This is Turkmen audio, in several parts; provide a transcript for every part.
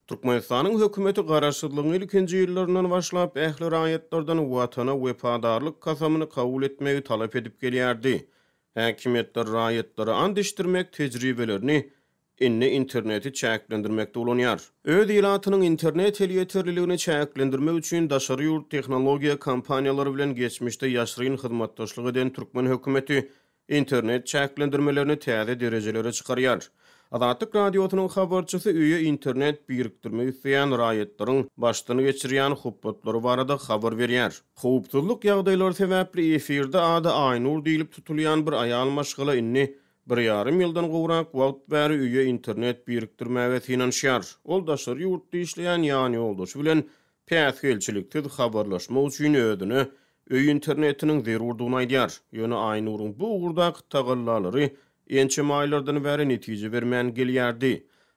Türkmenistanyň hökümeti garaşsyzlygyň ilkinji ýyllaryndan başlap ähli raýatlardan watana wefadarlyk kasamyny kabul etmegi talap edip gelýärdi. Häkimetler raýatlary andişdirmek tejribelerini inni interneti çäklendirmekde ulanýar. Öz ýylatynyň internet elýeterliligini çäklendirmek üçin daşary ýurt tehnologiýa kompaniýalary bilen geçmişde ýaşyryn hyzmatdaşlyk eden Türkmen hökümeti internet çäklendirmelerini täze derejelere çykarýar. Azatlyk radiosynyň habarçysy üýe internet birikdirmek isleýän raýatlaryň başlyny geçirýän huppatlary barada habar berýär. Hupsuzlyk ýagdaýlary sebäpli efirde ady Aynur diýilip tutulýan bir aýal maşgala inni 1,5 ýyldan gowrak wagt bäri üýe internet birikdirmäge finansiýar. Ol daşary ýurtda işleýän ýany oldaşy bilen päsgelçilikde habarlaşmak üçin ödüni öý internetiniň zerurdugyny aýdýar. Ýöne Aynuryň bu ugurdaky tagallary ençem aýlardan bäri netije bermän gelýärdi.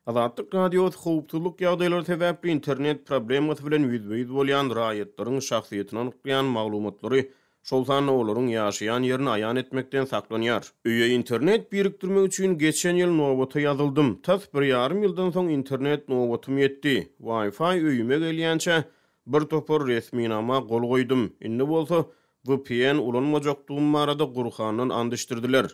Azatlyk radiosy howpsuzlyk ýagdaýlary sebäpli internet problemasy bilen ýüzbeýiz bolýan raýatlaryň şahsiýetini anykleýan maglumatlary şol sany olaryň ýaşaýan ýerini aýan etmekden saklanýar. Üýe internet birikdirmek üçin geçen ýyl nowata ýazyldym. Tas 1,5 ýyldan soň internet nowatym ýetdi. Wi-Fi öýüme gelýänçe bir topar resminama gol goýdum. Indi bolsa VPN ulanmajakdygym barada gurkandan andyşdyrdylar.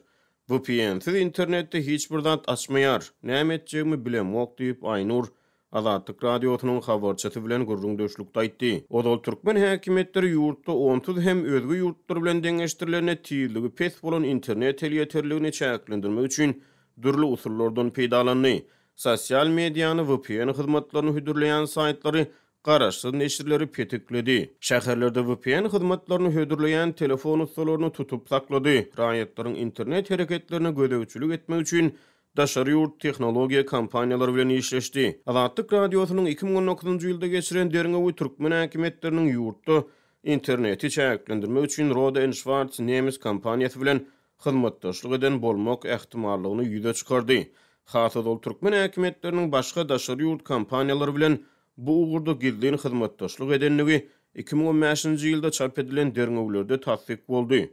VPN-siz internetde hiç bir zat açmaýar. Näme etjegimi bilemok diýip Aynur Azatlyk radiosynyň habarçysy bilen gurrun döşlükde aýtdy. Odal türkmen häkimetleri ýurtda onsuz hem özgü ýurtlar bilen deňeşdirilerine tiýligi pes bolan internet elýeterligini çäklendirmek üçin dürli usullardan peýdalandy. Sosial mediýany VPN hyzmatlaryny hödürleýän saýtlary garaşsyz neşirleri petikledi. Şäherlerde VPN hyzmatlaryny hödürleýän telefon ustalaryny tutup saklady. Raýatlaryň internet hereketlerine gödegçilik etmek üçin daşary ýurt tehnologiýa kompaniýalary bilen işleşdi. Azatlyk radiosynyň 2019-njy ýylda geçiren derňewi türkmen häkimetleriniň ýurtda interneti çäklendirmek üçin Rohde & Schwarz nemis kompaniýasy bilen hyzmatdaşlyk eden bolmak ähtimallygyny ýüze çykardy. Hasada ol türkmen häkimetleriniň başga daşary ýurt kompaniýalary bilen bu ugurda gildiň hyzmatdaşlyk edenligi 2015-nji ýylda çap edilen derňewlerde tasdik boldy.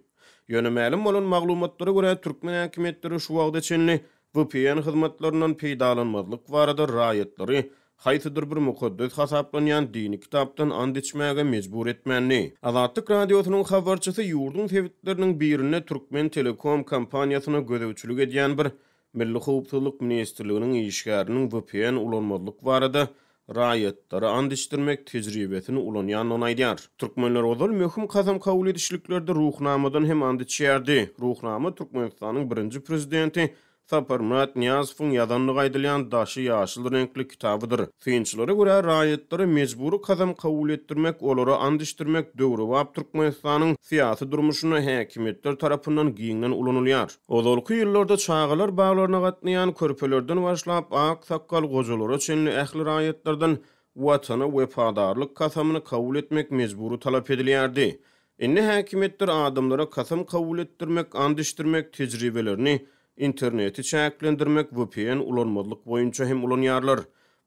Ýöne ma'lum bolan maglumatlara görä türkmen häkimetleri şu wagda çenli VPN hyzmatlarynyň peýdalanmazlyk barada raýatlary haýsydyr bir mukaddes hasaplanýan dini kitapdan and içmäge mejbur etmänli. Azatlyk radiosynyň habarçysy ýurdun tewitleriniň birine Türkmen Telekom kompaniýasyna gödegçilik edýän bir Milli Howpsuzlyk Ministrliginiň işgäriniň VPN ulanmazlyk barada raýatlary andişdirmek tejribesini ulanýan aýdýar. Türkmenler ozal möhüm kazam kabul edişliklerde ruhnamadan hem and içýärdi. Ruhnama Türkmenistanyň birinji prezidenti Saparmat Niyazowyň ýazanlygy aýdylýan daşy ýaşyl renkli kitabydyr. Synçylary görä raýatlary mejburi kazam kabul etdirmek, olary andişdirmek döwri wagt Türkmenistanyň syýasy durmuşyna häkimetler tarapyndan giňden ulanylýar. Ozalky ýyllarda çağalar baglaryna gatnaýan körpelerden başlap ak sakkal gojalara çenli ähli raýatlardan watana wefadarlyk kasamyny kabul etmek mejburi talap edilýärdi. Indi häkimetler adamlara kasam kabul etdirmek, andişdirmek tejribelerini interneti çäklendirmek VPN ulanmazlyk boýunça hem ulanýarlar.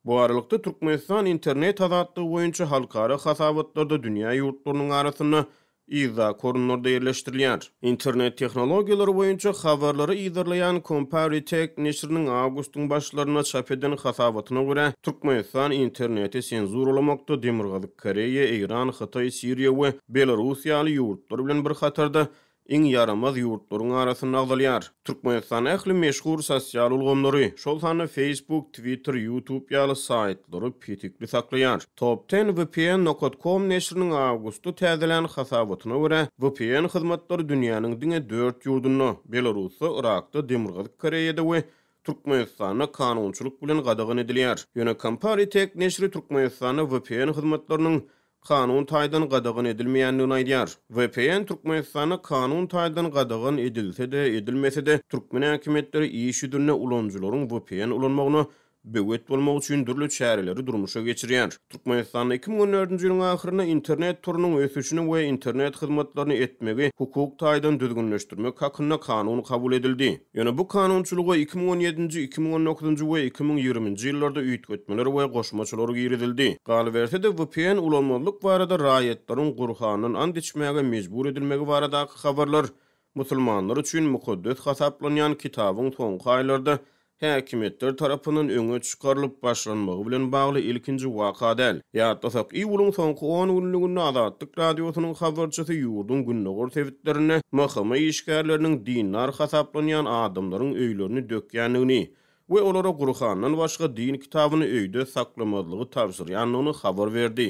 Bu aralykda Türkmenistan internet azatlygy boýunça halkara hasabatlarda dünýä ýurtlarynyň arasyna iza korunlarda ýerleşdirilýär. Internet tehnologiýalary boýunça habarlary izarlayan Comparitek neşriniň awgustyň başlaryna çap eden hasabatyna görä Türkmenistan interneti senzurlamakda Demirgazyk Koreýa, Iran, Hatay, Siriýa we Belarusiýaly ýurtlar bilen bir hatarda iň yaramaz ýurtlaryň arasyna agdalýar. Türkmenistan ähli meşhur sosial ulgamlary, şol sany Facebook, Twitter, YouTube ýaly saýtlary petikli saklaýar. Top10vpn.com neşriniň awgustda täzelän hasabatyna görä VPN hyzmatlary dünýäniň diňe 4 ýurduna, Belarusda, Irakda, Demirgazyk Koreýada we Türkmenistana kanunçylyk bilen gadagan edilýär. Ýöne Comparitek neşri Türkmenistana VPN hyzmatlarynyň kanun taýdan gadagan edilmeýändigini aýdýar. VPN Türkmenistana kanun taýdan gadagan edilse-de, edilmese-de türkmen häkimetleri iş ýüzüne ulanjylaryň VPN ulanmagyna böwet bolmak üçin dürli çäreleri durmuşa geçirýär. Türkmenistan 2014-nji ýylyň ahyryna internet turunyň ösüşini we internet hyzmatlaryny etmegi hukuk taýdan düzgünleşdirmek hakyna kanun kabul edildi. Ýöne bu kanunçylyga 2017-nji, 2019-njy we 2020-nji ýyllarda üýtgetmeler we goşmaçylar giridildi. Galy berse de VPN ulanmazlyk barada raýatlaryň gurhanyň and içmäge mejbur edilmegi baradaky habarlar musulmanlar üçin mukaddes hasaplanýan kitabyň soňky aýlarda häkimetler tarapynyň öňe çykarylyp başlanmagy bilen bagly ilkinji waka däl. Ýa-da iwuluň soňky 10 günlüginde Azatlyk radiosynyň habarçysy ýurdun günnäger sebitlerine mahkama işgärleriniň dinar hasaplanýan adamlaryň öýlerini dökýänligini we olara Gurhandan başga din kitabyny öýde saklamazlygy tapşyrýanlygyny habar berdi.